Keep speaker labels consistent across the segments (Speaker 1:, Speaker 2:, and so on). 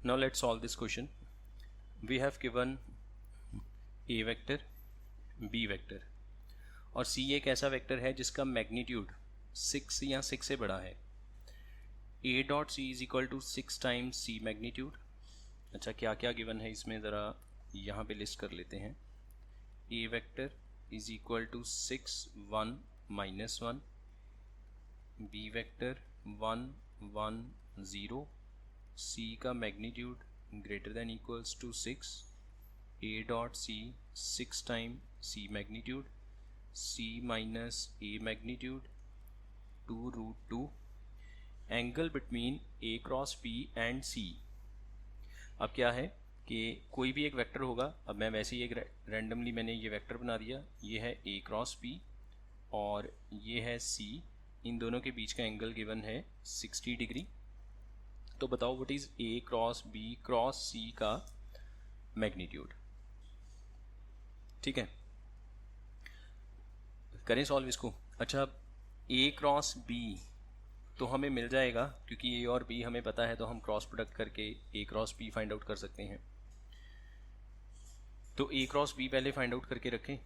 Speaker 1: Now let's solve this question. We have given a vector, b vector और c एक ऐसा vector है जिसका मैग्नीट्यूड 6 या 6 से बड़ा है. a dot c is equal to 6 times c magnitude. अच्छा, क्या क्या गिवन है इसमें ज़रा यहाँ पे लिस्ट कर लेते हैं. a vector is equal to 6 1 minus 1, b vector 1 1 0, c का magnitude greater than equals to 6, a dot c 6 time c magnitude, c minus a magnitude 2 root 2, angle between a cross b and c. अब क्या है कि कोई भी एक vector होगा. अब मैं वैसे ही एक रैंडमली मैंने ये वेक्टर बना दिया. ये है a क्रॉस b और ये है c. इन दोनों के बीच का एंगल गिवन है 60 डिग्री. तो बताओ what is a cross b cross c का मैग्नीट्यूड. ठीक है, करें सॉल्व इसको. अच्छा, a क्रॉस b तो हमें मिल जाएगा, क्योंकि a और b हमें पता है तो हम क्रॉस प्रोडक्ट करके a cross b find out कर सकते हैं. तो a क्रॉस b पहले फाइंड आउट करके रखें.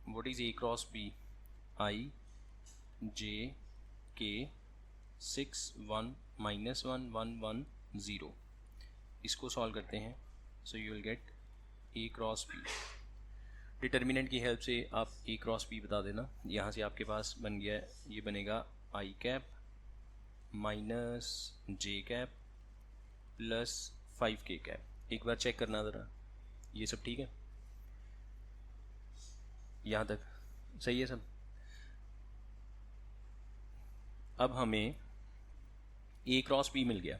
Speaker 1: What is a cross b? i j k 6 1 minus 1 1 1 0. इसको सॉल्व करते हैं. So you will get a cross b. Determinant की हेल्प से आप a क्रॉस b बता देना. यहाँ से आपके पास बन गया, ये बनेगा i cap minus j cap plus 5k cap. एक बार चेक करना ज़रा, ये सब ठीक है? यहाँ तक सही है सब? अब हमें a क्रॉस b मिल गया.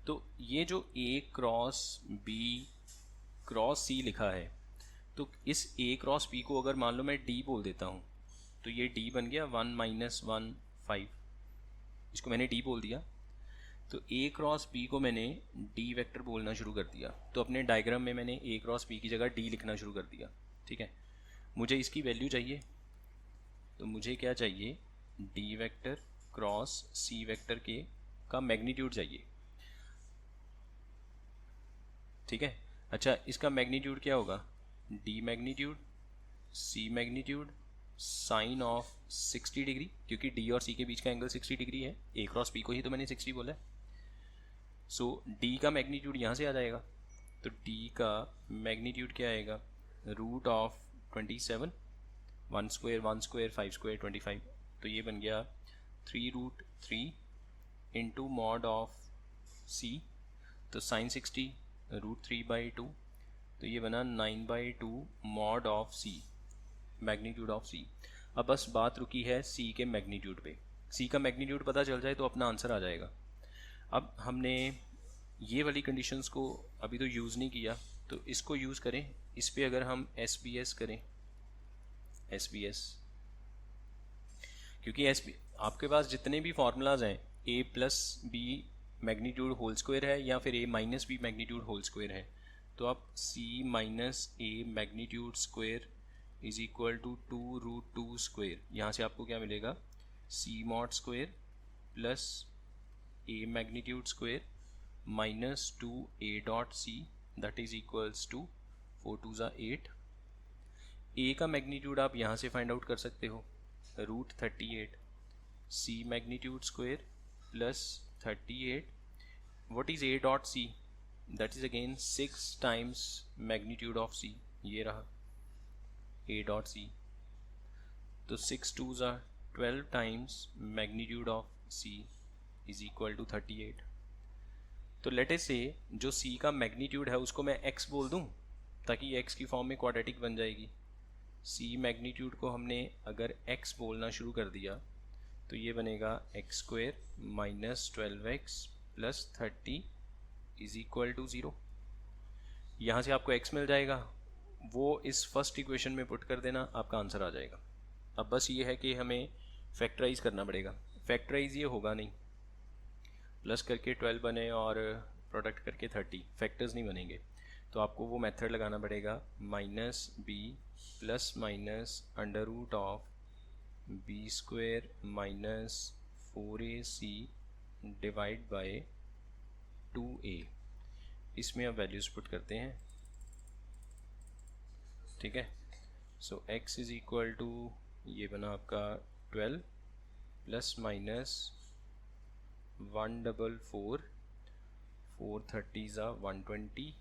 Speaker 1: तो ये जो a cross b cross c लिखा है, तो इस a क्रॉस b को अगर मान लो मैं d बोल देता हूँ तो ये d बन गया 1 माइनस 1 5. इसको मैंने d बोल दिया. तो a क्रॉस b को मैंने d वेक्टर बोलना शुरू कर दिया. तो अपने डायग्राम में मैंने a क्रॉस b की जगह d लिखना शुरू कर दिया. ठीक है, मुझे इसकी वैल्यू चाहिए. तो मुझे क्या चाहिए? d vector cross c vector के का मैग्नीट्यूड चाहिए. ठीक है. अच्छा, इसका मैग्नीट्यूड क्या होगा? d magnitude c magnitude sine of 60 degree, क्योंकि d और c के बीच का एंगल 60 डिग्री है. a क्रॉस b को ही तो मैंने 60 बोला है. सो d का मैग्नीट्यूड यहाँ से आ जाएगा. तो d का मैग्नीट्यूड क्या आएगा? Root of 27, 1 square 1 square 5 square 25. तो ये बन गया 3 root 3 into mod of c. तो साइन 60 रूट 3/2. तो ये बना 9/2 mod of c, magnitude of c. अब बस बात रुकी है c के मैग्नीट्यूड पे. c का मैग्नीट्यूड पता चल जाए तो अपना आंसर आ जाएगा. अब हमने ये वाली कंडीशंस को अभी तो यूज़ नहीं किया, तो इसको यूज़ करें. इस पे अगर हम SBS करें, SBS, क्योंकि आपके पास जितने भी फार्मूलाज हैं a plus b magnitude whole square है या फिर a minus b magnitude whole square है, तो आप c minus a magnitude square is equal to 2 root 2 square. यहाँ से आपको क्या मिलेगा? c mod square plus a magnitude square minus 2 a dot c that is equals to 4 2 ज़ा 8. a का मैग्नीट्यूड आप यहाँ से फाइंड आउट कर सकते हो, root 38 c magnitude square plus 38. What is a dot c? That is again 6 times magnitude of c. ये रहा a डॉट c. तो 6 2 ज़ा 12 times magnitude of c is equal to 38. तो लेट अस से जो c का मैग्नीट्यूड है उसको मैं x बोल दूं, ताकि x की फॉर्म में क्वाड्रेटिक बन जाएगी. c मैग्नीट्यूड को हमने अगर x बोलना शुरू कर दिया तो ये बनेगा x square minus 12x plus 30 is equal to 0. यहाँ से आपको x मिल जाएगा, वो इस फर्स्ट इक्वेशन में पुट कर देना, आपका आंसर आ जाएगा. अब बस ये है कि हमें फैक्टराइज करना पड़ेगा. फैक्टराइज ये होगा नहीं, प्लस करके 12 बने और प्रोडक्ट करके 30, फैक्टर्स नहीं बनेंगे. तो आपको वो मेथड लगाना पड़ेगा, minus b plus minus under root of b square minus 4ac divide by 2a. इसमें अब वैल्यूज़ पुट करते हैं, ठीक है। So x is equal to ये बना आपका 12 प्लस माइनस 144, 430 ज़ा 120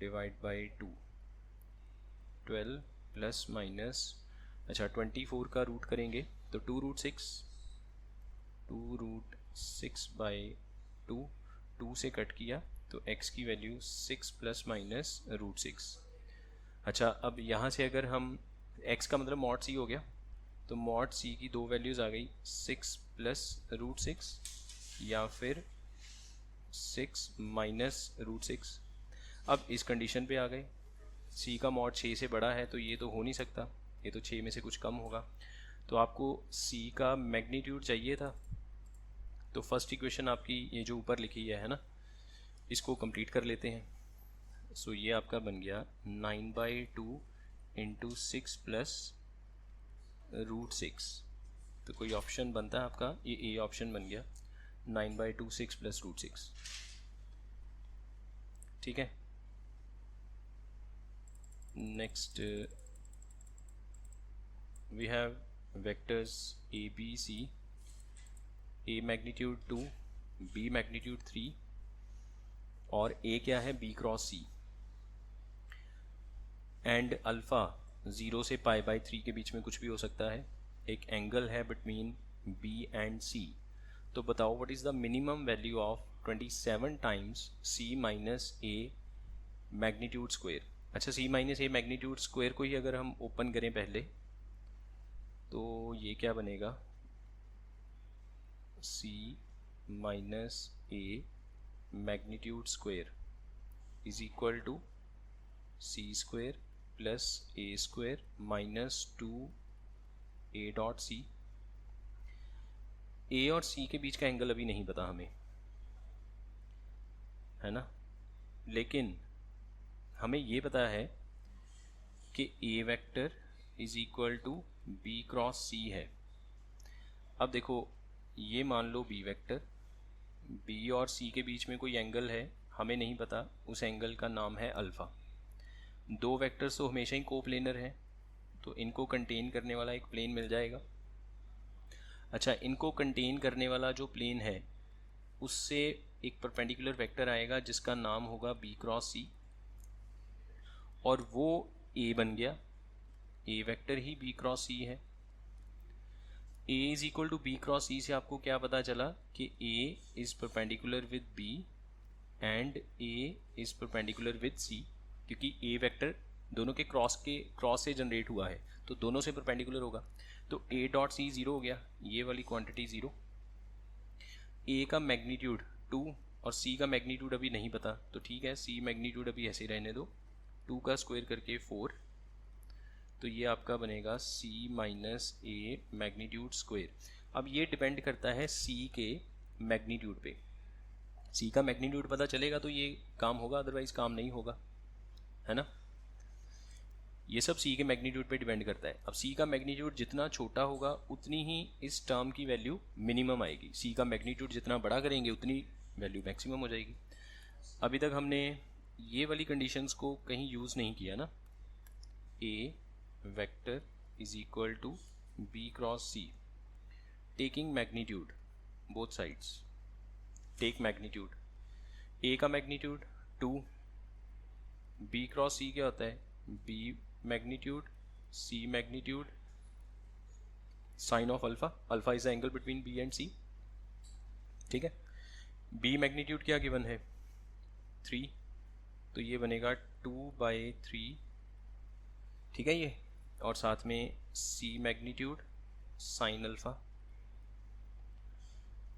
Speaker 1: डिवाइड बाई 2, 12 प्लस माइनस, अच्छा 24 का रूट करेंगे तो 2√6, 2√6/2, 2 से कट किया तो x की वैल्यू 6 प्लस माइनस √6। अच्छा अब यहाँ से अगर हम x का मतलब मॉड c हो गया, तो मॉड c की दो वैल्यूज़ आ गई, 6 प्लस √6 या फिर 6 माइनस √6। अब इस कंडीशन पे आ गए, c का मॉड 6 से बड़ा है तो ये तो हो नहीं सकता, ये तो 6 में से कुछ कम होगा, तो आपको c का मैग्नीट्यूड चाहिए था। तो फर्स्ट इक्वेशन आपकी ये जो ऊपर लिखी है ना, इसको कंप्लीट कर लेते हैं। सो ये आपका बन गया 9/2 इंटू 6 प्लस √6, तो कोई ऑप्शन बनता है आपका, ये ए ऑप्शन बन गया, 9/2 6 प्लस √6, ठीक है। Next we have vectors a b c, a magnitude 2, b magnitude 3 और ए क्या है, b cross c, and alpha 0 से π/3 के बीच में कुछ भी हो सकता है, एक एंगल है बिटवीन बी एंड सी। तो बताओ what is the minimum value of 27 times c minus A magnitude square. अच्छा सी माइनस ए मैग्नीट्यूड स्क्वायर को ही अगर हम ओपन करें पहले, तो ये क्या बनेगा, C minus A magnitude square is equal to C square plus A square minus 2a.c। A और सी के बीच का एंगल अभी नहीं पता हमें, है ना, लेकिन हमें ये पता है कि A vector is equal to B cross C है। अब देखो ये मान लो बी वेक्टर, बी और सी के बीच में कोई एंगल है, हमें नहीं पता, उस एंगल का नाम है अल्फ़ा। दो वेक्टर्स तो हमेशा ही कोप्लेनर हैं, तो इनको कंटेन करने वाला एक प्लेन मिल जाएगा। अच्छा इनको कंटेन करने वाला जो प्लेन है उससे एक परपेंडिकुलर वेक्टर आएगा जिसका नाम होगा बी क्रॉस सी, और वो ए बन गया, ए वेक्टर ही बी क्रॉस सी है। A is equal to B cross C से आपको क्या पता चला कि A is perpendicular with B and A is perpendicular with C, क्योंकि ए वेक्टर दोनों के क्रॉस से जनरेट हुआ है तो दोनों से परपेंडिकुलर होगा। तो ए डॉट सी ज़ीरो हो गया, ये वाली क्वांटिटी ज़ीरो। ए का मैग्नीट्यूड 2 और सी का मैग्नीट्यूड अभी नहीं पता, तो ठीक है सी मैग्नीट्यूड अभी ऐसे ही रहने दो, 2 का स्क्वायर करके 4, तो ये आपका बनेगा सी माइनस ए मैग्नीट्यूड स्क्वायर। अब ये डिपेंड करता है सी के मैग्नीट्यूड पे, सी का मैग्नीट्यूड पता चलेगा तो ये काम होगा, अदरवाइज़ काम नहीं होगा, है ना। ये सब सी के मैग्नीट्यूड पे डिपेंड करता है। अब सी का मैग्नीट्यूड जितना छोटा होगा उतनी ही इस टर्म की वैल्यू मिनिमम आएगी, सी का मैग्नीट्यूड जितना बड़ा करेंगे उतनी वैल्यू मैक्सिमम हो जाएगी। अभी तक हमने ये वाली कंडीशंस को कहीं यूज़ नहीं किया ना, A vector is equal to B cross C, taking magnitude both sides, take magnitude, A का मैग्नीट्यूड 2, बी क्रॉस सी क्या होता है, B magnitude C magnitude sine of alpha, alpha is the angle between B and C, ठीक है। B magnitude क्या given है 3, तो ये बनेगा 2/3, ठीक है ये, और साथ में सी मैग्नीट्यूड साइन अल्फा,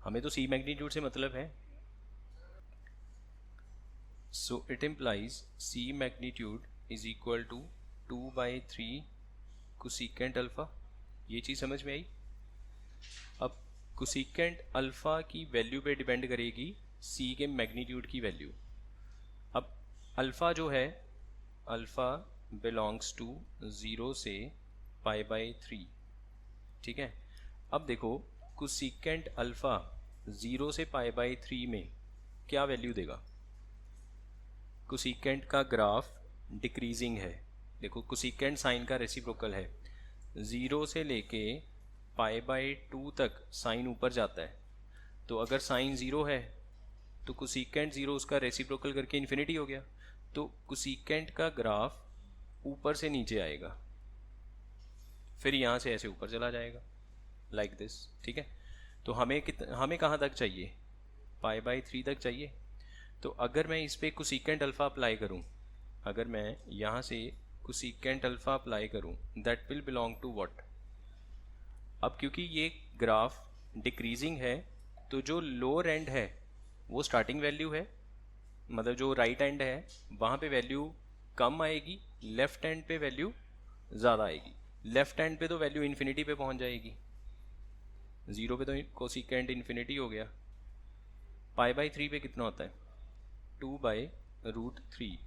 Speaker 1: हमें तो सी मैग्नीट्यूड से मतलब है, so it implies C magnitude is equal to 2/3 cosecant alpha. ये चीज़ समझ में आई। अब कोसेकेंट अल्फ़ा की वैल्यू पे डिपेंड करेगी सी के मैग्नीट्यूड की वैल्यू। अब अल्फ़ा जो है, अल्फ़ा बिलोंग्स टू 0 से π/3, ठीक है। अब देखो कोसेकेंट अल्फ़ा 0 से π/3 में क्या वैल्यू देगा, कोसिकेंट का ग्राफ डिक्रीजिंग है। देखो कोसिकेंट साइन का रेसिप्रोकल है, 0 से लेके π/2 तक साइन ऊपर जाता है। तो अगर साइन 0 है तो कोसिकेंट 0 उसका रेसिप्रोकल करके इन्फिनिटी हो गया, तो कोसिकेंट का ग्राफ ऊपर से नीचे आएगा, फिर यहाँ से ऐसे ऊपर चला जाएगा लाइक दिस। ठीक है, तो हमें कहाँ तक चाहिए, π/3 तक चाहिए। तो अगर मैं इस पर कोसिकेंट अल्फ़ा अप्लाई करूँ, अगर मैं यहाँ से कोसिकेंट अल्फ़ा अप्लाई करूँ, that will belong to what. अब क्योंकि ये ग्राफ डिक्रीजिंग है तो जो लोअर एंड है वो स्टार्टिंग वैल्यू है, मतलब जो राइट एंड है वहाँ पे वैल्यू कम आएगी, लेफ्ट एंड पे वैल्यू ज़्यादा आएगी। लेफ्ट एंड पे तो वैल्यू इन्फिनिटी पे पहुँच जाएगी, 0 पे तो कोसिकेंट इन्फिनिटी हो गया। π/3 पे कितना होता है, 2/√3।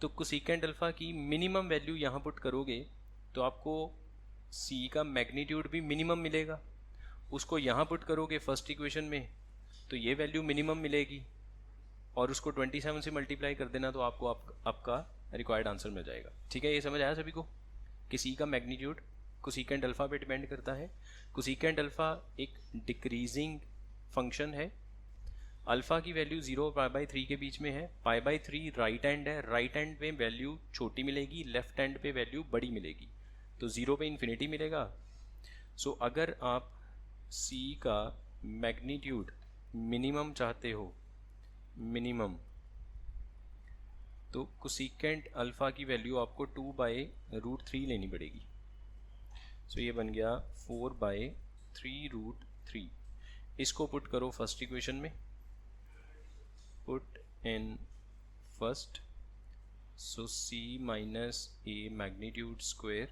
Speaker 1: तो कोसिकेंट अल्फ़ा की मिनिमम वैल्यू यहाँ पुट करोगे तो आपको c का मैग्नीट्यूड भी मिनिमम मिलेगा। उसको यहाँ पुट करोगे फर्स्ट इक्वेशन में तो ये वैल्यू मिनिमम मिलेगी, और उसको 27 से मल्टीप्लाई कर देना तो आपको आपका रिक्वायर्ड आंसर मिल जाएगा। ठीक है, ये समझ आया सभी को कि c का मैग्नीट्यूड कोसिकेंट अल्फ़ा पे डिपेंड करता है। कोसिकेंट अल्फ़ा एक डिक्रीजिंग फंक्शन है, अल्फ़ा की वैल्यू 0 और π/3 के बीच में है। π/3 राइट एंड है, राइट एंड पे वैल्यू छोटी मिलेगी, लेफ्ट एंड पे वैल्यू बड़ी मिलेगी, तो 0 पे इन्फिनिटी मिलेगा। सो अगर आप c का मैग्नीट्यूड मिनिमम चाहते हो, मिनिमम, तो कोसिकेंट अल्फ़ा की वैल्यू आपको 2/√3 लेनी पड़ेगी। सो ये बन गया 4/3√3। इसको पुट करो फर्स्ट इक्वेशन में, put in first, so c minus a magnitude square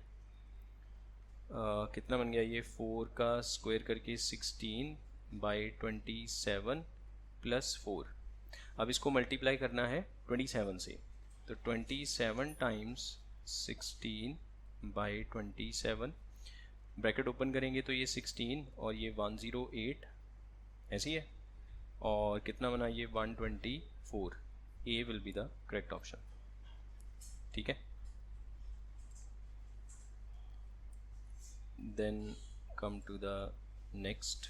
Speaker 1: कितना बन गया ये, 4 का स्क्वायर करके 16/27 + 4। अब इसको मल्टीप्लाई करना है 27 से, तो 27 टाइम्स 16/27, ब्रैकेट ओपन करेंगे तो ये 16 और ये 108 ऐसी है, और कितना बना ये 124। A will be the correct option. ठीक है, then come to the next,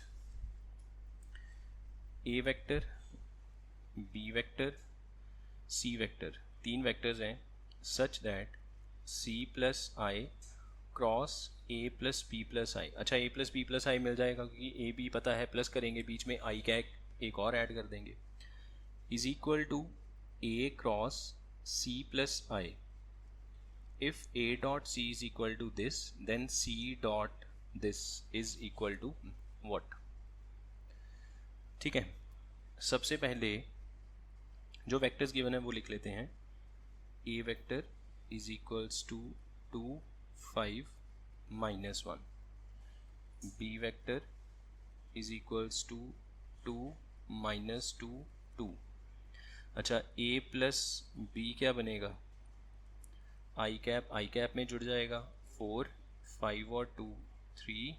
Speaker 1: A vector, B vector, C vector, 3 vectors हैं, such that c + i cross a + b + i। अच्छा, a + b + i मिल जाएगा क्योंकि a b पता है, plus करेंगे बीच में i का एक और ऐड कर देंगे, is equal to a cross c + i। if a dot c is equal to this, then c dot this is equal to what। ठीक है, सबसे पहले जो वेक्टर्स गिवन है वो लिख लेते हैं। a vector is equals to 2 5 -1, b vector is equals to 2 -2 2। अच्छा, a प्लस b क्या बनेगा, i कैप में जुड़ जाएगा, 4 5 और 2 3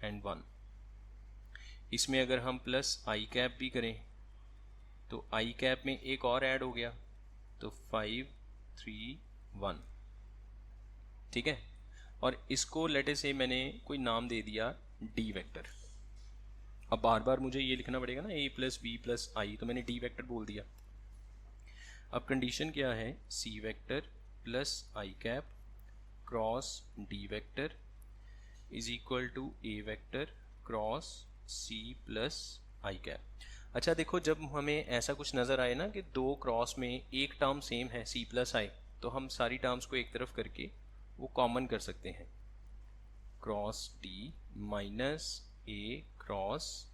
Speaker 1: एंड 1। इसमें अगर हम प्लस i कैप भी करें तो i कैप में एक और ऐड हो गया, तो 5 3 1। ठीक है, और इसको लेटे से मैंने कोई नाम दे दिया d वेक्टर। अब बार बार मुझे ये लिखना पड़ेगा ना a + b + i, तो मैंने d वेक्टर बोल दिया। अब कंडीशन क्या है, c vector plus i cap cross d vector is equal to a vector cross c + i cap. अच्छा देखो, जब हमें ऐसा कुछ नज़र आए ना कि 2 क्रॉस में एक टर्म सेम है c + i, तो हम सारी टर्म्स को एक तरफ करके वो कॉमन कर सकते हैं, cross d minus a cross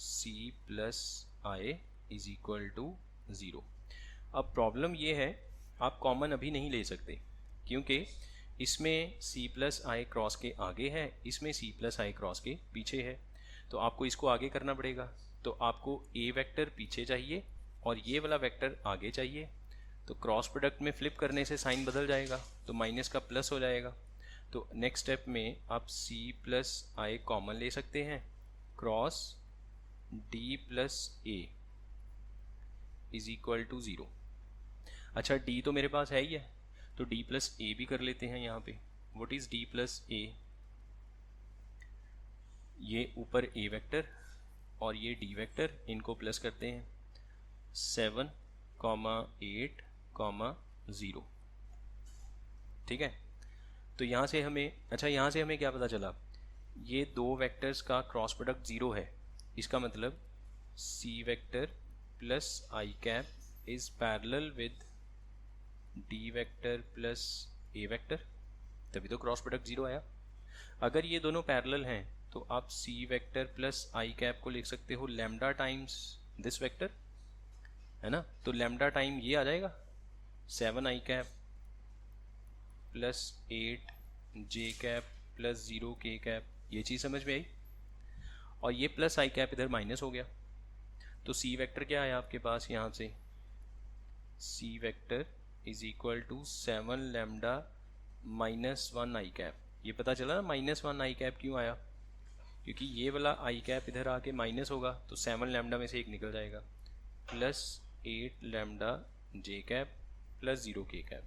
Speaker 1: c + i is equal to 0। अब प्रॉब्लम ये है, आप कॉमन अभी नहीं ले सकते क्योंकि इसमें c + i क्रॉस के आगे है, इसमें c + i क्रॉस के पीछे है, तो आपको इसको आगे करना पड़ेगा। तो आपको a वेक्टर पीछे चाहिए और ये वाला वेक्टर आगे चाहिए, तो क्रॉस प्रोडक्ट में फ्लिप करने से साइन बदल जाएगा, तो माइनस का प्लस हो जाएगा। तो नेक्स्ट स्टेप में आप c + i कॉमन ले सकते हैं, cross d + a is equal to 0। अच्छा डी तो मेरे पास है ही है, तो डी प्लस ए भी कर लेते हैं यहाँ पे। व्हाट इज़ डी प्लस ए? ये ऊपर ए वेक्टर और ये डी वेक्टर, इनको प्लस करते हैं 7, 8, 0। ठीक है, तो यहाँ से हमें, अच्छा यहाँ से हमें क्या पता चला, ये दो वेक्टर्स का क्रॉस प्रोडक्ट ज़ीरो है। इसका मतलब C vector plus I cap is parallel with D vector plus A vector, तभी तो क्रॉस प्रोडक्ट ज़ीरो आया। अगर ये दोनों पैरेलल हैं तो आप सी वेक्टर प्लस आई कैप को लिख सकते हो लैम्डा टाइम्स दिस वेक्टर, है ना। तो लैम्डा टाइम ये आ जाएगा 7 आई कैप प्लस 8 जे कैप प्लस 0 के कैप, ये चीज़ समझ में आई। और ये प्लस आई कैप इधर माइनस हो गया, तो सी वेक्टर क्या है आपके पास यहाँ से, C vector is equal to 7 lambda minus 1 I cap. ये पता चला ना माइनस 1 आई कैप क्यों आया, क्योंकि ये वाला आई कैप इधर आके माइनस होगा तो 7 लैम्डा में से एक निकल जाएगा, plus 8 lambda j cap plus 0 k cap.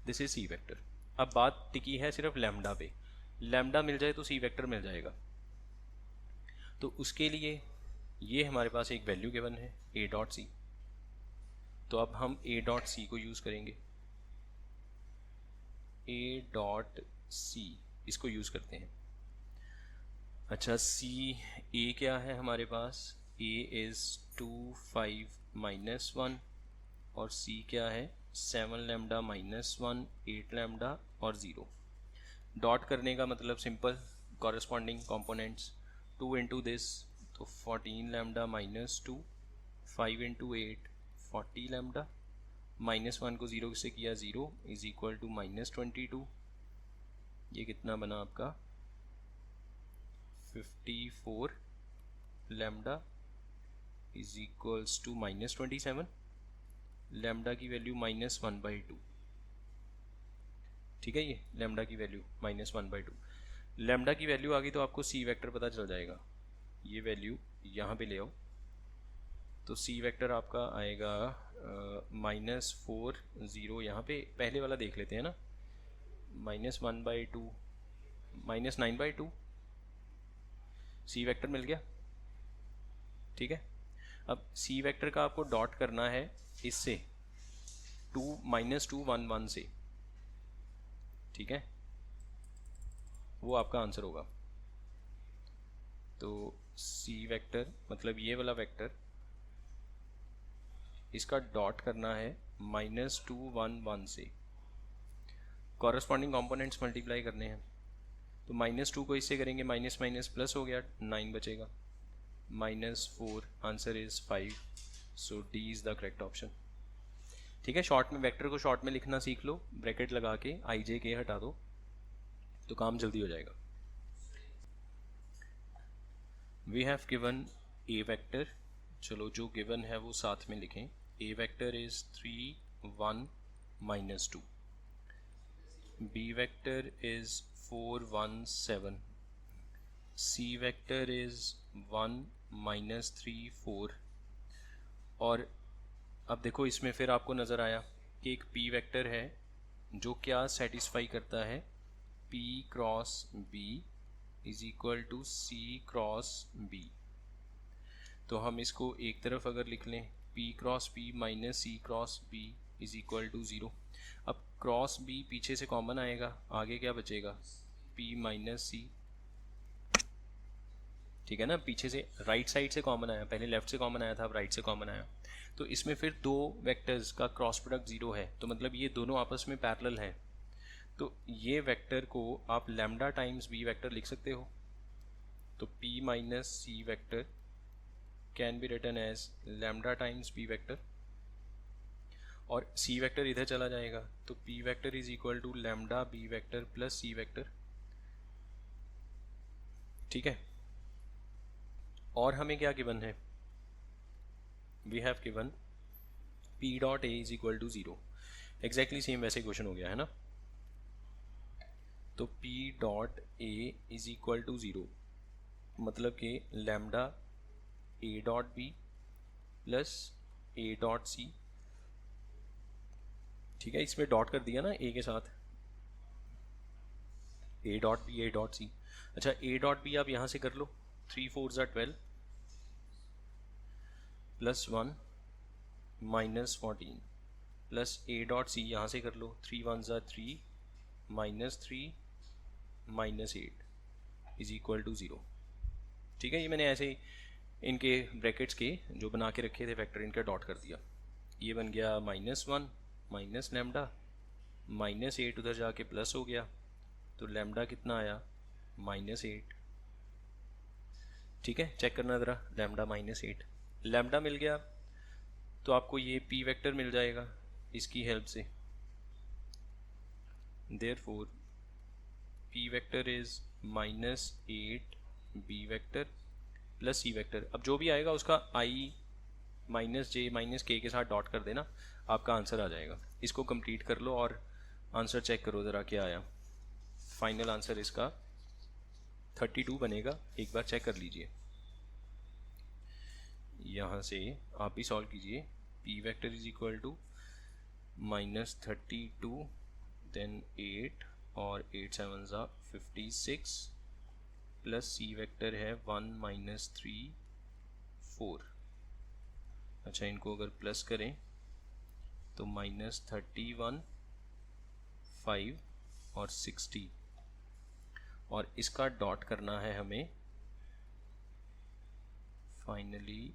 Speaker 1: This is c vector. अब बात टिकी है सिर्फ लैम्डा पे, लैम्डा मिल जाए तो सी वेक्टर मिल जाएगा। तो उसके लिए ये हमारे पास एक वैल्यू गिवन है ए डॉट सी, तो अब हम ए डॉट सी को यूज़ करेंगे। ए डॉट सी इसको यूज़ करते हैं। अच्छा सी ए क्या है हमारे पास, ए इज़ 2 5 माइनस 1 और सी क्या है 7 लैम्डा माइनस 1 8 लैम्डा और 0। डॉट करने का मतलब simple, corresponding components 2 into this तो 14 lambda minus 2, 5 into 8 40 lambda, minus 1 को 0 से किया 0 इज इक्वल टू माइनस 22। ये कितना बना आपका 54 lambda is equals to minus 27। Lambda की वैल्यू माइनस 1/2, ठीक है, ये लैम्डा की वैल्यू माइनस 1/2। लैम्डा की वैल्यू आ गई तो आपको सी वेक्टर पता चल जाएगा। ये वैल्यू यहाँ पे ले आओ तो सी वेक्टर आपका आएगा -4 0, यहाँ पे पहले वाला देख लेते हैं ना, -1/2 -9/2, सी वेक्टर मिल गया। ठीक है, अब सी वेक्टर का आपको डॉट करना है इससे -2 1 1 से, ठीक है, वो आपका आंसर होगा। तो सी वेक्टर मतलब ये वाला वेक्टर, इसका डॉट करना है -2 1 1 से, कॉरेस्पॉन्डिंग कंपोनेंट्स मल्टीप्लाई करने हैं। तो -2 को इससे करेंगे माइनस माइनस प्लस हो गया, 9 बचेगा, -4, answer is 5। So D is the correct option. ठीक है, शॉर्ट में वेक्टर को शॉर्ट में लिखना सीख लो, ब्रैकेट लगा के आई जे के हटा दो तो काम जल्दी हो जाएगा। We have given A vector, चलो जो गिवन है वो साथ में लिखें। A vector is 3 1 -2, B vector is 4 1 7, C vector is 1 -3 4। और अब देखो इसमें फिर आपको नज़र आया कि एक पी वेक्टर है जो क्या सेटिस्फाई करता है, p cross b is equal to c cross b. तो हम इसको एक तरफ अगर लिख लें P cross P minus c cross B is equal to 0। अब क्रॉस B पीछे से कॉमन आएगा, आगे क्या बचेगा P माइनस सी, ठीक है ना, पीछे से राइट साइड से कॉमन आया, पहले लेफ्ट से कॉमन आया था, अब राइट से कॉमन आया। तो इसमें फिर दो वेक्टर्स का क्रॉस प्रोडक्ट 0 है, तो मतलब ये दोनों आपस में पैरेलल हैं। तो ये वेक्टर को आप लैम्डा टाइम्स बी वेक्टर लिख सकते हो। तो P minus c vector can be written as lambda times b vector, और सी वेक्टर इधर चला जाएगा तो P vector is equal to lambda b vector plus c vector. ठीक है, और हमें क्या गिवन है, we have given P dot a is equal to 0। Exactly same वैसे क्वेश्चन हो गया है ना। तो P dot a is equal to 0 मतलब कि lambda A dot b plus a dot c ठीक है, इसमें डॉट कर दिया ना ए के साथ, a dot b a dot c. अच्छा, ए डॉट बी आप यहाँ से कर लो, 3 4 ज़ा 12 plus 1 minus 14 plus a dot c यहाँ से कर लो, 3 1 ज़ा 3 minus 3 minus 8 is equal to 0। ठीक है, ये मैंने ऐसे ही इनके ब्रैकेट्स के जो बना के रखे थे फैक्टर, इनका डॉट कर दिया। ये बन गया -1 माइनस लैम्डा माइनस 8, उधर जाके प्लस हो गया, तो लैम्डा कितना आया -8। ठीक है, चेक करना ज़रा, लैम्डा -8 लैम्डा मिल गया, तो आपको ये पी वेक्टर मिल जाएगा इसकी हेल्प से। Therefore p vector is -8 b vector plus c vector. अब जो भी आएगा उसका आई माइनस जे माइनस के साथ डॉट कर देना, आपका आंसर आ जाएगा। इसको कंप्लीट कर लो और आंसर चेक करो ज़रा क्या आया। फाइनल आंसर इसका 32 बनेगा, एक बार चेक कर लीजिए। यहाँ से आप ही सॉल्व कीजिए। P vector is equal to -32 then 8 और 8 7 ज़ा 56 प्लस सी वेक्टर है 1 -3 4। अच्छा, इनको अगर प्लस करें तो -31 5 और 60, और इसका डॉट करना है हमें। फाइनली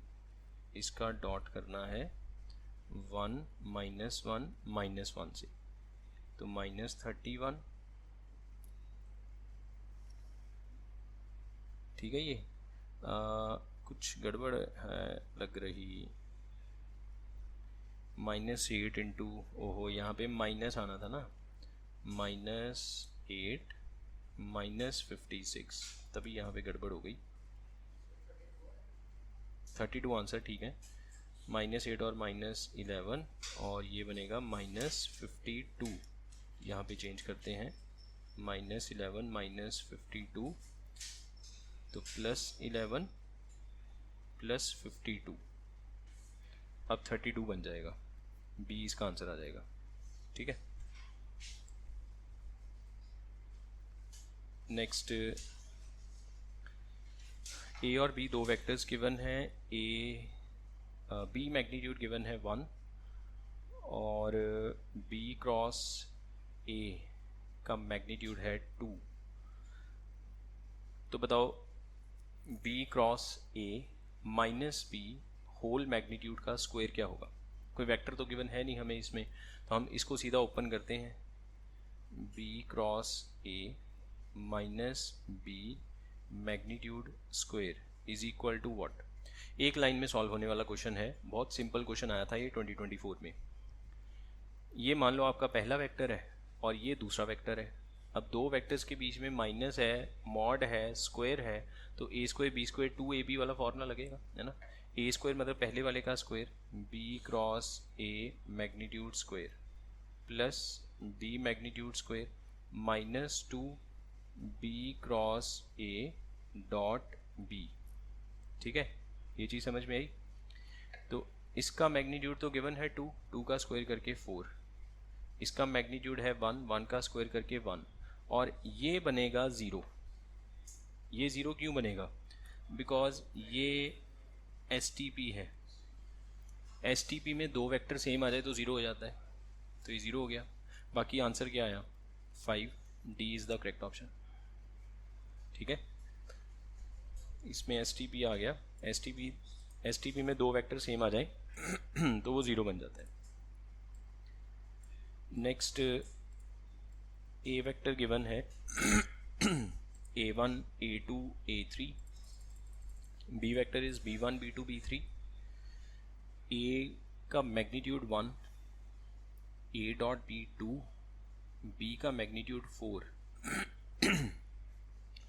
Speaker 1: इसका डॉट करना है 1 -1 से, तो -31। ठीक है, ये कुछ गड़बड़ है लग रही। -8 इंटू, ओहो यहाँ पे माइनस आना था ना, -8 -56, तभी यहाँ पे गड़बड़ हो गई। 32 आंसर, ठीक है। -8 और -11, और ये बनेगा -52। यहाँ पे चेंज करते हैं, -11 -52, तो +11 +52, अब 32 बन जाएगा, बी इसका आंसर आ जाएगा। ठीक है, नेक्स्ट ए और बी दो वेक्टर्स गिवन हैं। बी मैग्नीट्यूड गिवन है 1 और बी क्रॉस ए का मैग्नीट्यूड है 2। तो बताओ b cross a minus b whole magnitude का स्क्वायर क्या होगा। कोई वेक्टर तो गिवन है नहीं हमें इसमें, तो हम इसको सीधा ओपन करते हैं। B cross a minus b magnitude square is equal to what. एक लाइन में सॉल्व होने वाला क्वेश्चन है, बहुत सिंपल क्वेश्चन आया था ये 2024 में। ये मान लो आपका पहला वेक्टर है और ये दूसरा वेक्टर है। अब दो वेक्टर्स के बीच में माइनस है, मॉड है, स्क्वायर है, तो A square B square 2ab वाला फॉर्मूला लगेगा, है ना। ए स्क्वायर मतलब पहले वाले का square, b cross a magnitude square plus b magnitude square -2 B cross a dot b. ठीक है, ये चीज़ समझ में आई। तो इसका मैग्नीट्यूड तो गिवन है 2, 2 का स्क्वायर करके 4, इसका मैग्नीट्यूड है 1, 1 का स्क्वायर करके 1, और ये बनेगा 0। ये 0 क्यों बनेगा? बिकॉज ये STP है। STP में दो वेक्टर सेम आ जाए तो 0 हो जाता है, तो ये 0 हो गया। बाकी आंसर क्या आया? 5, D is the correct option. ठीक है, इसमें STP आ गया। STP में दो वेक्टर सेम आ जाए तो वो 0 बन जाता है। नेक्स्ट ए वेक्टर गिवन है A1 A2 A3, B vector is B1 B2 B3। A का magnitude 1, a dot B2, b का मैग्नीट्यूड 4।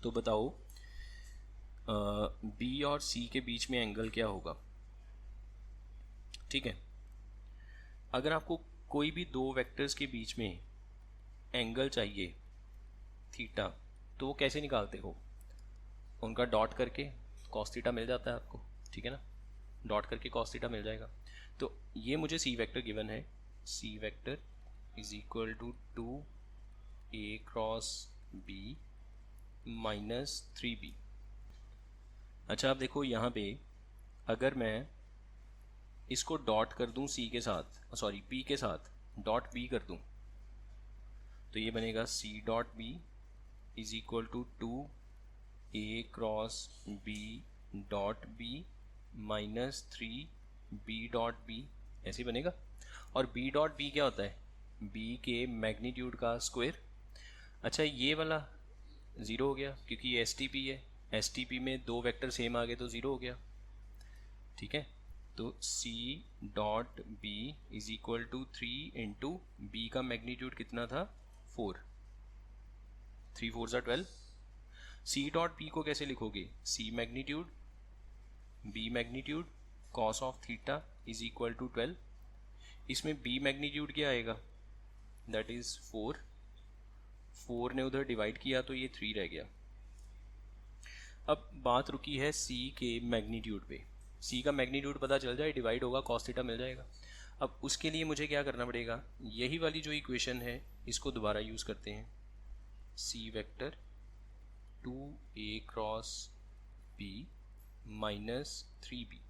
Speaker 1: तो बताओ बी और सी के बीच में एंगल क्या होगा? ठीक है, अगर आपको कोई भी दो वेक्टर्स के बीच में एंगल चाहिए थीटा, तो वो कैसे निकालते हो? उनका डॉट करके कॉस थीटा मिल जाता है आपको, ठीक है ना, डॉट करके कॉस थीटा मिल जाएगा। तो ये मुझे सी वेक्टर गिवन है, C vector is equal to 2a cross b minus 3b। अच्छा, अब देखो यहाँ पे अगर मैं इसको डॉट कर दूँ c के साथ, सॉरी p के साथ डॉट b कर दूँ, तो ये बनेगा c dot b is equal to 2a cross b dot b minus 3b dot b, ऐसे बनेगा। और b डॉट b क्या होता है? b के मैग्नीट्यूड का स्क्वायर। अच्छा, ये वाला ज़ीरो हो गया क्योंकि ये STP है, STP में दो वेक्टर सेम आ गए तो ज़ीरो हो गया। ठीक है, तो c dot b is equal to 3 into b का मैग्नीट्यूड कितना था? 4, 3 4 ज़ा 12। c डॉट b को कैसे लिखोगे? c magnitude b magnitude cos of theta is equal to 12। इसमें b मैग्नीट्यूड क्या आएगा? दैट इज़ 4, 4 ने उधर डिवाइड किया तो ये 3 रह गया। अब बात रुकी है c के मैग्नीट्यूड पे। c का मैग्नीट्यूड पता चल जाए, डिवाइड होगा, कॉस थीटा मिल जाएगा। अब उसके लिए मुझे क्या करना पड़ेगा? यही वाली जो इक्वेशन है इसको दोबारा यूज़ करते हैं। c vector 2a cross b minus 3b।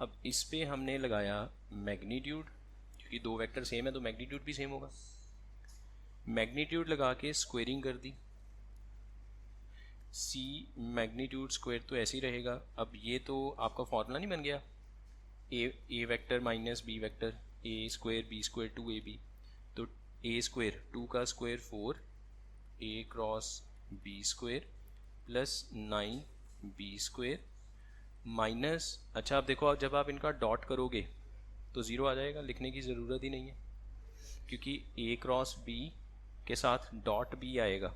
Speaker 1: अब इस पे हमने लगाया मैग्नीट्यूड, क्योंकि दो वेक्टर सेम है तो मैग्नीट्यूड भी सेम होगा। मैग्नीट्यूड लगा के स्क्वेयरिंग कर दी। c मैग्नीट्यूड स्क्वायर तो ऐसे ही रहेगा। अब ये तो आपका फॉर्मूला नहीं बन गया, A vector minus B vector, A square B square 2ab। तो ए स्क्वायर 2 का square 4 A cross B square plus 9b square minus, अच्छा अब देखो, जब आप इनका डॉट करोगे तो ज़ीरो आ जाएगा, लिखने की ज़रूरत ही नहीं है क्योंकि ए क्रॉस बी के साथ डॉट बी आएगा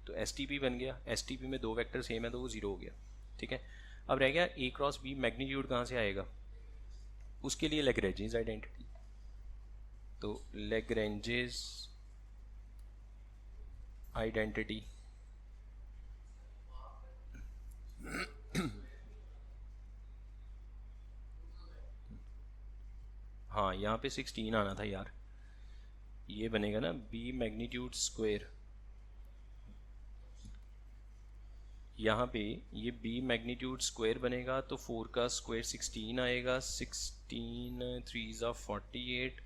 Speaker 1: तो STP बन गया। STP में दो वेक्टर सेम है तो वो ज़ीरो हो गया। ठीक है, अब रह गया ए क्रॉस बी मैग्नीट्यूड कहाँ से आएगा? उसके लिए लैग्रेंजेस आइडेंटिटी। तो लैग्रेंजेस आइडेंटिटी हाँ, यहाँ पे 16 आना था यार। ये बनेगा ना b मैग्नीट्यूड स्क्वायर, यहाँ पे ये b मैग्नीट्यूड स्क्वायर बनेगा तो 4 का स्क्वायर 16 आएगा। 16 3 ज़ा 48,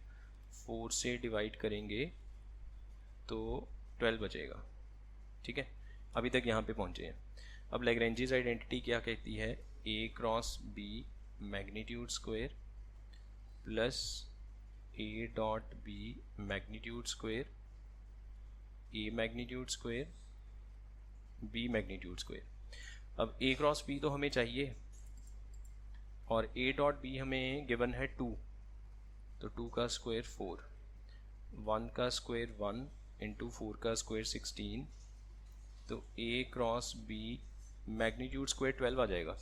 Speaker 1: 4 से डिवाइड करेंगे तो 12 बचेगा। ठीक है, अभी तक यहाँ पे पहुँचे हैं। अब लैग्रेंजेस आइडेंटिटी क्या कहती है? a cross b magnitude square plus a dot b magnitude square, a magnitude square b magnitude square. अब a क्रॉस b तो हमें चाहिए और a डॉट b हमें गिवन है 2, तो 2 का स्क्वायर 4, 1 का स्क्वायर 1 इंटू 4 का स्क्वायर 16, तो a cross b magnitude square 12 आ जाएगा।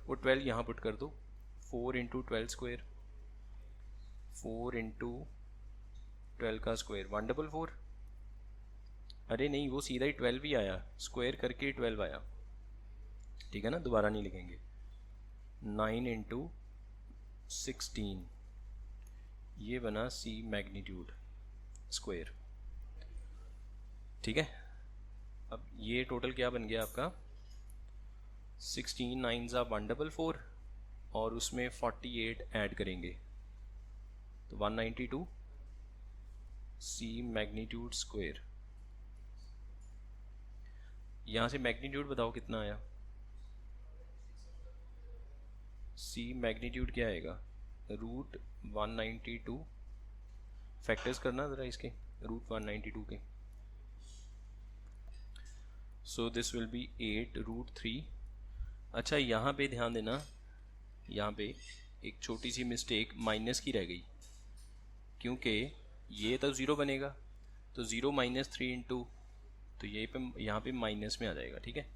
Speaker 1: वो 12 यहाँ पुट कर दो, 4 इंटू 12 स्क्वायर, 4 इंटू 12 का स्क्वायर 144। अरे नहीं, वो सीधा ही 12 ही आया, स्क्वायर करके 12 आया। ठीक है ना, दोबारा नहीं लिखेंगे। 9 इंटू 16, ये बना c मैग्नीट्यूड स्क्वायर। ठीक है, अब ये टोटल क्या बन गया आपका? 16 9 ज़ा 144 और उसमें 48 ऐड करेंगे तो 192 c मैग्नीट्यूड स्क्वायर। यहाँ से मैग्नीट्यूड बताओ कितना आया? c मैग्नीट्यूड क्या आएगा? रूट 192, फैक्टर्स करना ज़रा इसके, रूट 192 के। So this will be 8 root 3। अच्छा, यहाँ पे ध्यान देना, यहाँ पे एक छोटी सी मिस्टेक माइनस की रह गई, क्योंकि ये तो ज़ीरो बनेगा तो 0 माइनस 3 इंटू, तो ये पे यहाँ पे माइनस में आ जाएगा। ठीक है,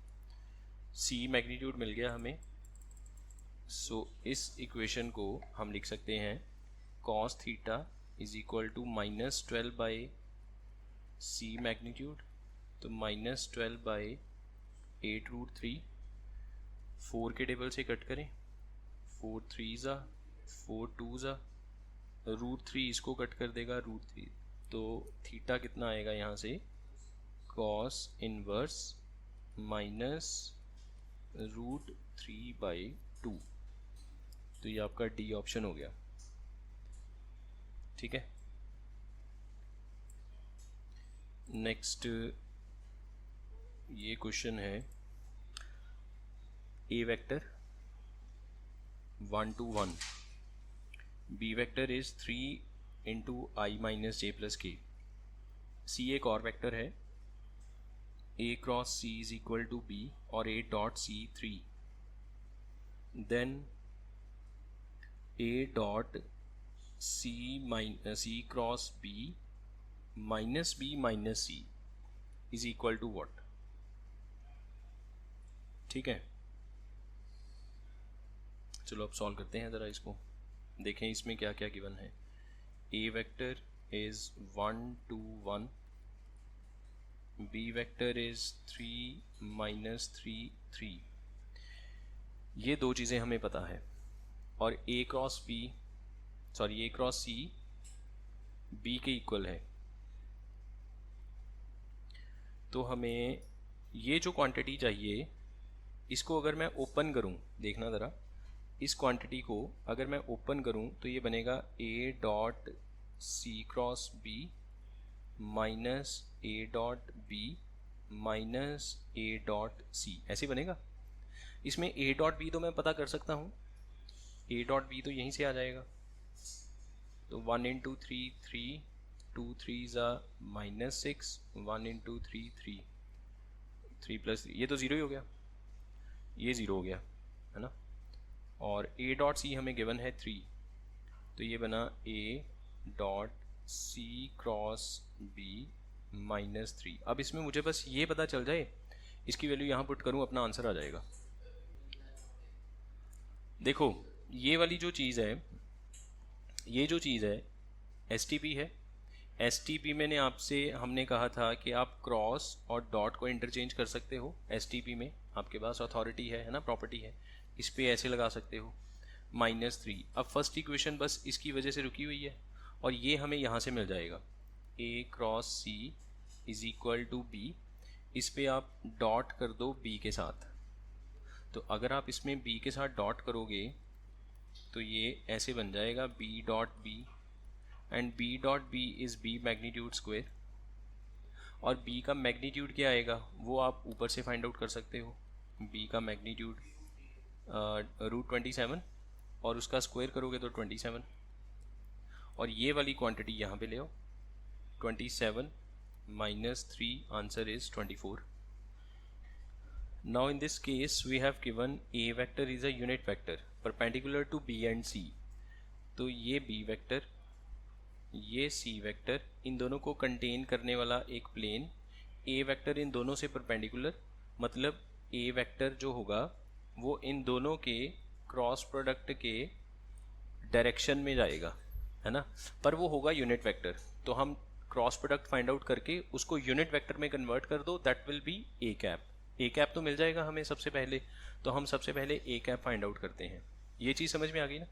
Speaker 1: c मैग्नीट्यूड मिल गया हमें। सो इस इक्वेशन को हम लिख सकते हैं cos theta is equal to -12 by c magnitude, तो -12 बाई 8 रूट 3। 4 के टेबल से कट करें, 4 3 ज़ा 4 2 ज़ा, रूट 3 इसको कट कर देगा, रूट 3 तो थीटा कितना आएगा यहाँ से, कॉस इनवर्स माइनस √3/2। तो ये आपका डी ऑप्शन हो गया। ठीक है, नेक्स्ट ये क्वेश्चन है A vector 1 to 1, B vector is 3 × i - j + k, C एक और वेक्टर है, a cross c is equal to b और a dot c 3, then a dot c cross b minus b minus c is equal to what. ठीक है, चलो अब solve करते हैं ज़रा इसको, देखें इसमें क्या क्या गिवन है। A vector is 1 to 1, B vector is 3 - 3 3, ये दो चीज़ें हमें पता है, और ए क्रॉस सी बी के इक्वल है। तो हमें ये जो क्वांटिटी चाहिए, इसको अगर मैं ओपन करूं, देखना ज़रा, इस क्वांटिटी को अगर मैं ओपन करूं तो ये बनेगा a dot c cross b minus a dot b minus a dot c, ऐसे बनेगा। इसमें a डॉट b तो मैं पता कर सकता हूँ, a डॉट b तो यहीं से आ जाएगा। तो 1 × 3 3, 2 3 -6, 1 × 3 3, 3 + 3, ये तो ज़ीरो ही हो गया, ये ज़ीरो हो गया है ना। और a डॉट सी हमें गिवन है 3, तो ये बना a dot c cross b -3। अब इसमें मुझे बस ये पता चल जाए, इसकी वैल्यू यहाँ पुट करूँ, अपना आंसर आ जाएगा। देखो ये वाली जो चीज़ है, ये जो चीज़ है STP है। STP मैंने आपसे, हमने कहा था कि आप क्रॉस और डॉट को इंटरचेंज कर सकते हो। STP में आपके पास अथॉरिटी है ना, प्रॉपर्टी है, इस पे ऐसे लगा सकते हो -3। अब फर्स्ट इक्वेशन बस इसकी वजह से रुकी हुई है, और ये हमें यहाँ से मिल जाएगा a cross c is equal to b, इस पे आप डॉट कर दो b के साथ। तो अगर आप इसमें b के साथ डॉट करोगे तो ये ऐसे बन जाएगा b dot b, and b dot b is b magnitude square, और b का मैग्नीट्यूड क्या आएगा वो आप ऊपर से फाइंड आउट कर सकते हो। b का मैग्नीट्यूड √27, और उसका स्क्वायर करोगे तो 27, और ये वाली क्वांटिटी यहाँ पे ले आओ, 27 - 3, answer is 24। Now in this case we have given a vector is a unit vector perpendicular to b and c, तो ये b वेक्टर, ये c वेक्टर, इन दोनों को कंटेन करने वाला एक प्लेन, a वेक्टर इन दोनों से परपेंडिकुलर, मतलब a वेक्टर जो होगा वो इन दोनों के क्रॉस प्रोडक्ट के डायरेक्शन में जाएगा, है ना, पर वो होगा यूनिट वेक्टर। तो हम क्रॉस प्रोडक्ट फाइंड आउट करके उसको यूनिट वेक्टर में कन्वर्ट कर दो, that will be A cap. A cap तो मिल जाएगा हमें सबसे पहले, तो हम सबसे पहले ए कैप फाइंड आउट करते हैं। ये चीज़ समझ में आ गई ना।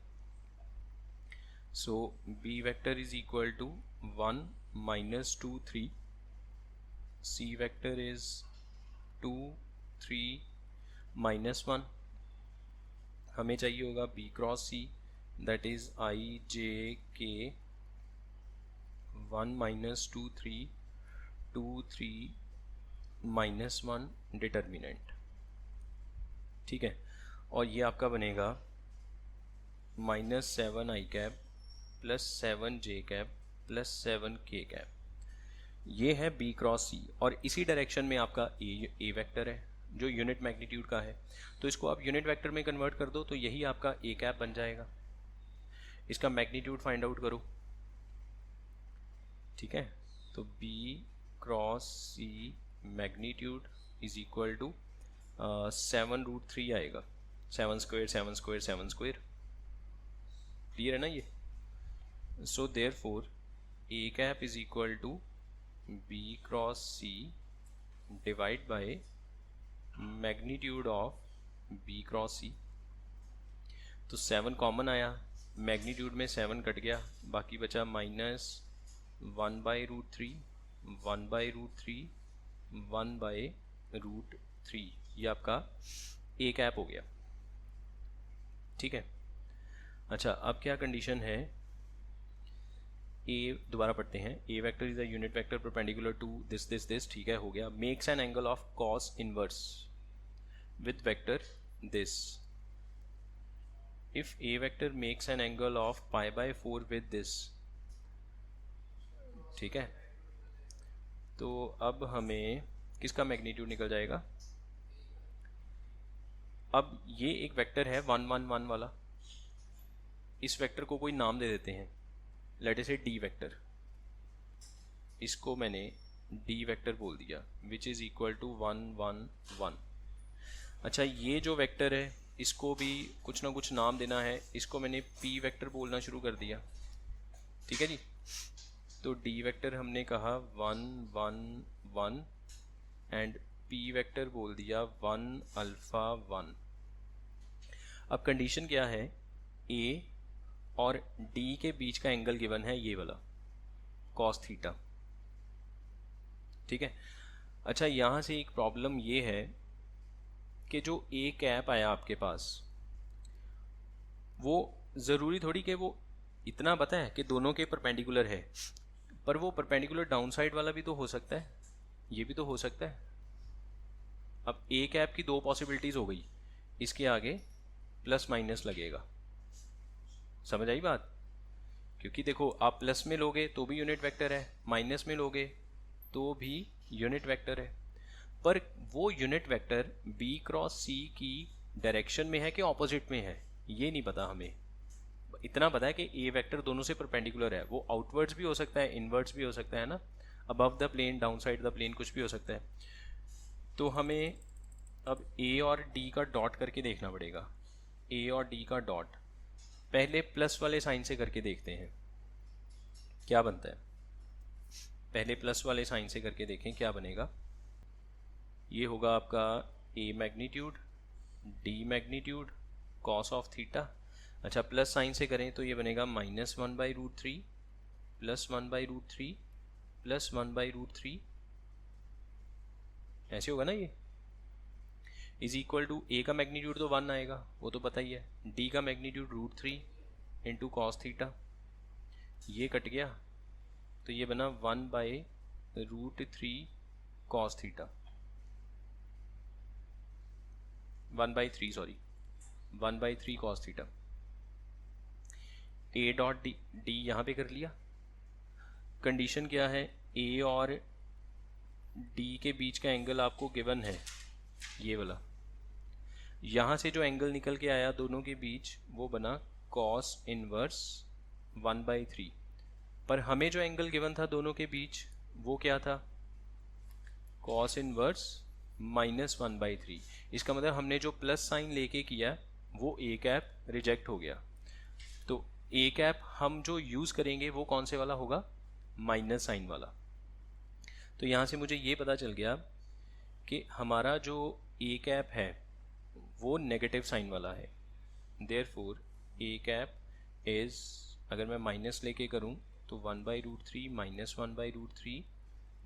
Speaker 1: So B vector is equal to 1 - 2 3, C vector is 2 3 -1, हमें चाहिए होगा b cross c, that is i j k 1 - 2 3 2 3 -1 determinant. ठीक है, और ये आपका बनेगा -7 i cap plus 7 j cap plus 7 k cap, ये है b क्रॉस c, और इसी डायरेक्शन में आपका a वेक्टर है जो यूनिट मैग्नीट्यूड का है। तो इसको आप यूनिट वेक्टर में कन्वर्ट कर दो, तो यही आपका a कैप बन जाएगा। इसका मैग्नीट्यूड फाइंड आउट करो। ठीक है, तो b cross c magnitude is equal to 7√3 आएगा, 7 स्क्वायर 7 स्क्वायर 7 स्क्वायर, क्लियर है ना ये। So therefore a cap is equal to b cross c divide by magnitude of b cross c। तो 7 common आया, मैग्नीट्यूड में 7 कट गया, बाकी बचा -7 1/√3, 1/√3, 1/√3, ये आपका ए कैप हो गया। ठीक है। अच्छा, अब क्या कंडीशन है, ए दोबारा पढ़ते हैं। A vector is a unit vector perpendicular to this this this, ठीक है, हो गया। Makes an angle of cos inverse with vector this. If A vector makes an angle of π/4 with this, ठीक है, तो अब हमें किसका मैग्नीट्यूड निकल जाएगा। अब ये एक वेक्टर है 1 1 1 वाला, इस वेक्टर को कोई नाम दे देते हैं, लेट अस से डी वेक्टर। इसको मैंने डी वेक्टर बोल दिया, विच इज़ इक्वल टू 1 1 1। अच्छा, ये जो वेक्टर है इसको भी कुछ ना कुछ नाम देना है, इसको मैंने पी वेक्टर बोलना शुरू कर दिया। ठीक है जी, तो डी वेक्टर हमने कहा 1 1 1 एंड पी वेक्टर बोल दिया 1 अल्फ़ा 1। अब कंडीशन क्या है, ए और डी के बीच का एंगल गिवन है ये वाला कॉस थीटा। ठीक है। अच्छा, यहाँ से एक प्रॉब्लम ये है कि जो ए कैप आया आपके पास, वो ज़रूरी थोड़ी कि वो इतना पता है कि दोनों के परपेंडिकुलर है, पर वो परपेंडिकुलर डाउन साइड वाला भी तो हो सकता है, ये भी तो हो सकता है। अब ए कैप की दो पॉसिबिलिटीज़ हो गई, इसके आगे प्लस माइनस लगेगा। समझ आई बात? क्योंकि देखो, आप प्लस में लोगे तो भी यूनिट वेक्टर है, माइनस में लोगे तो भी यूनिट वेक्टर है, पर वो यूनिट वेक्टर बी क्रॉस सी की डायरेक्शन में है कि ऑपोजिट में है, ये नहीं पता हमें। इतना पता है कि ए वेक्टर दोनों से परपेंडिकुलर है, वो आउटवर्ड्स भी हो सकता है, इनवर्ड्स भी हो सकता है ना, above the plane, down side the plane, कुछ भी हो सकता है। तो हमें अब ए और डी का डॉट करके देखना पड़ेगा। ए और डी का डॉट पहले प्लस वाले साइन से करके देखते हैं क्या बनता है। पहले प्लस वाले साइन से करके देखें क्या बनेगा। ये होगा आपका A magnitude, D magnitude, cos of theta. अच्छा, प्लस साइन से करें तो ये बनेगा -1/√3 प्लस 1/√3 प्लस 1/√3, ऐसे होगा ना ये। इज इक्वल टू ए का मैग्नीट्यूड तो 1 आएगा, वो तो पता ही है, डी का मैग्नीट्यूड √3 इंटू कॉस थीटा, ये कट गया तो ये बना 1/√3 cos theta, 1/3 sorry 1/3 cos theta. ए डॉट डी, डी यहाँ पे कर लिया। कंडीशन क्या है, ए और डी के बीच का एंगल आपको गिवन है ये वाला, यहाँ से जो एंगल निकल के आया दोनों के बीच वो बना कॉस इनवर्स 1/3, पर हमें जो एंगल गिवन था दोनों के बीच वो क्या था, कॉस इनवर्स -1/3। इसका मतलब हमने जो प्लस साइन लेके किया वो ए कैप रिजेक्ट हो गया, तो ए कैप हम जो यूज़ करेंगे वो कौन से वाला होगा, माइनस साइन वाला। तो यहाँ से मुझे ये पता चल गया कि हमारा जो ए कैप है वो नेगेटिव साइन वाला है। देयरफॉर ए कैप इज़, अगर मैं माइनस लेके करूँ तो 1/√3 -1/√3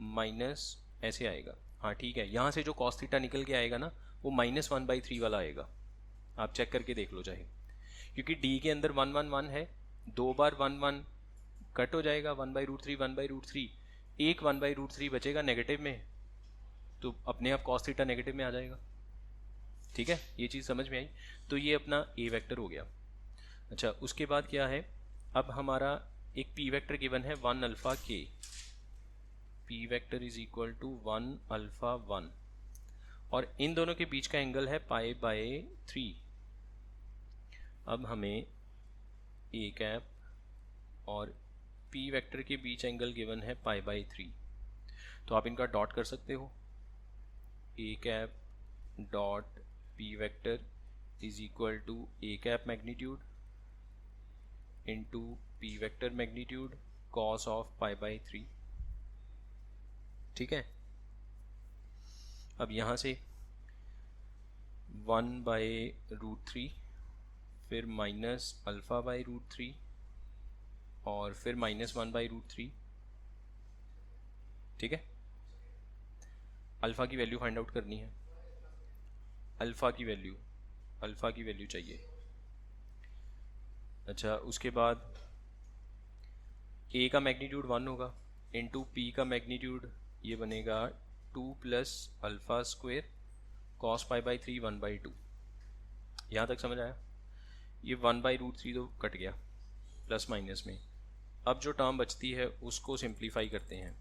Speaker 1: माइनस ऐसे आएगा। हाँ ठीक है, यहाँ से जो कॉस थीटा निकल के आएगा ना वो -1/3 वाला आएगा, आप चेक करके देख लो चाहे, क्योंकि डी के अंदर 1 1 1 है, 2 बार 1 1 कट हो जाएगा, 1/√3 1/√3, एक 1/√3 बचेगा नेगेटिव में, तो अपने आप कॉस थीटा नेगेटिव में आ जाएगा। ठीक है, ये चीज़ समझ में आई। तो ये अपना ए वेक्टर हो गया। अच्छा, उसके बाद क्या है, अब हमारा एक पी वेक्टर गिवन है 1 अल्फ़ा के, p vector is equal to 1 alpha 1, और इन दोनों के बीच का एंगल है π/3। अब हमें ए कैप और पी वेक्टर के बीच एंगल गिवन है π/3, तो आप इनका डॉट कर सकते हो। A cap dot P vector is equal to A cap magnitude into P vector magnitude cos of π/3। ठीक है, अब यहाँ से 1/√3 फिर -α/√3 और फिर -1/√3, ठीक है। अल्फ़ा की वैल्यू फाइंड आउट करनी है, अल्फ़ा की वैल्यू चाहिए। अच्छा, उसके बाद ए का मैग्नीट्यूड 1 होगा, इनटू पी का मैग्नीट्यूड ये बनेगा 2 plus alpha square cos pi by 3 1/2। यहाँ तक समझ आया? ये 1/√3 तो कट गया प्लस माइनस में। अब जो टर्म बचती है उसको सिंप्लीफाई करते हैं।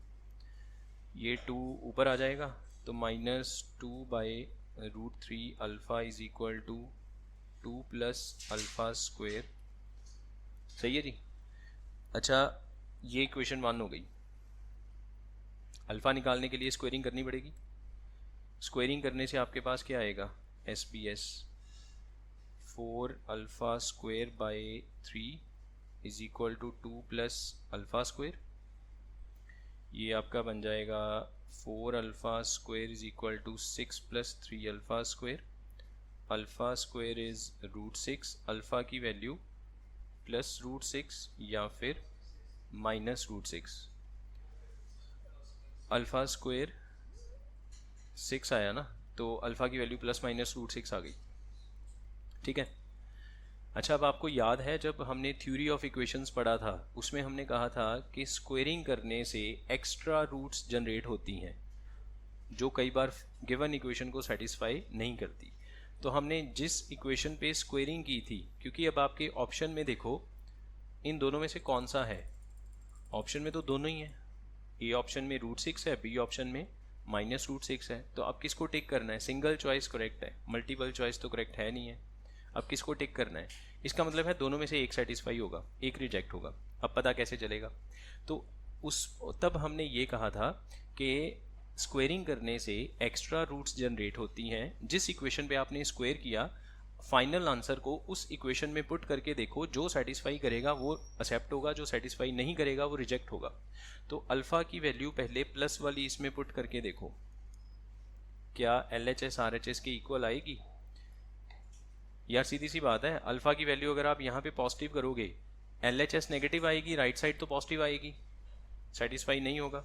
Speaker 1: ये 2 ऊपर आ जाएगा तो -2/√3 alpha is equal to 2 plus alpha square. सही है जी। अच्छा, ये इक्वेशन 1 हो गई। अल्फ़ा निकालने के लिए स्क्वेयरिंग करनी पड़ेगी। स्क्वेयरिंग करने से आपके पास क्या आएगा? SBS 4 alpha square by 3 is equal to 2 plus alpha square. ये आपका बन जाएगा 4 alpha square is equal to 6 plus 3 alpha square. Alpha square is √6, alpha की वैल्यू प्लस √6 या फिर माइनस √6। अल्फ़ा स्क्वेयर 6 आया ना, तो अल्फ़ा की वैल्यू प्लस माइनस √6 आ गई। ठीक है। अच्छा, अब आपको याद है जब हमने थ्योरी ऑफ इक्वेशंस पढ़ा था उसमें हमने कहा था कि स्क्वेयरिंग करने से एक्स्ट्रा रूट्स जनरेट होती हैं जो कई बार गिवन इक्वेशन को सेटिस्फाई नहीं करती। तो हमने जिस इक्वेशन पे स्क्वेयरिंग की थी, क्योंकि अब आपके ऑप्शन में देखो इन दोनों में से कौन सा है, ऑप्शन में तो दोनों ही हैं। ए ऑप्शन में √6 है, बी ऑप्शन में -√6 है। तो अब किसको टिक करना है? सिंगल चॉइस करेक्ट है, मल्टीपल चॉइस तो करेक्ट है नहीं है। अब किसको टिक करना है? इसका मतलब है दोनों में से एक सेटिस्फाई होगा, एक रिजेक्ट होगा। अब पता कैसे चलेगा? तो तब हमने ये कहा था कि स्क्वेयरिंग करने से एक्स्ट्रा रूट्स जनरेट होती हैं। जिस इक्वेशन पे आपने स्क्वेयर किया, फाइनल आंसर को उस इक्वेशन में पुट करके देखो, जो सेटिस्फाई करेगा वो एक्सेप्ट होगा, जो सेटिस्फाई नहीं करेगा वो रिजेक्ट होगा। तो अल्फ़ा की वैल्यू पहले प्लस वाली इसमें पुट करके देखो, क्या LHS RHS के इक्वल आएगी? यार सीधी सी बात है, अल्फ़ा की वैल्यू अगर आप यहाँ पे पॉजिटिव करोगे, LHS नेगेटिव आएगी, राइट साइड तो पॉजिटिव आएगी, सेटिस्फाई नहीं होगा।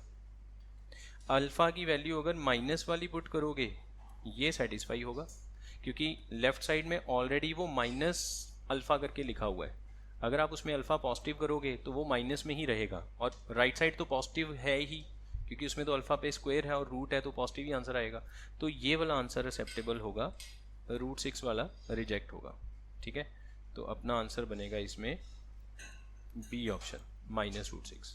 Speaker 1: अल्फ़ा की वैल्यू अगर माइनस वाली पुट करोगे, ये सेटिस्फाई होगा, क्योंकि लेफ्ट साइड में ऑलरेडी वो माइनस अल्फ़ा करके लिखा हुआ है। अगर आप उसमें अल्फ़ा पॉजिटिव करोगे तो वो माइनस में ही रहेगा, और राइट साइड तो पॉजिटिव है ही, क्योंकि उसमें तो अल्फ़ा पे स्क्वायर है और रूट है, तो पॉजिटिव ही आंसर आएगा। तो ये वाला आंसर एक्सेप्टेबल होगा, √6 वाला रिजेक्ट होगा। ठीक है, तो अपना आंसर बनेगा इसमें बी ऑप्शन, -√6।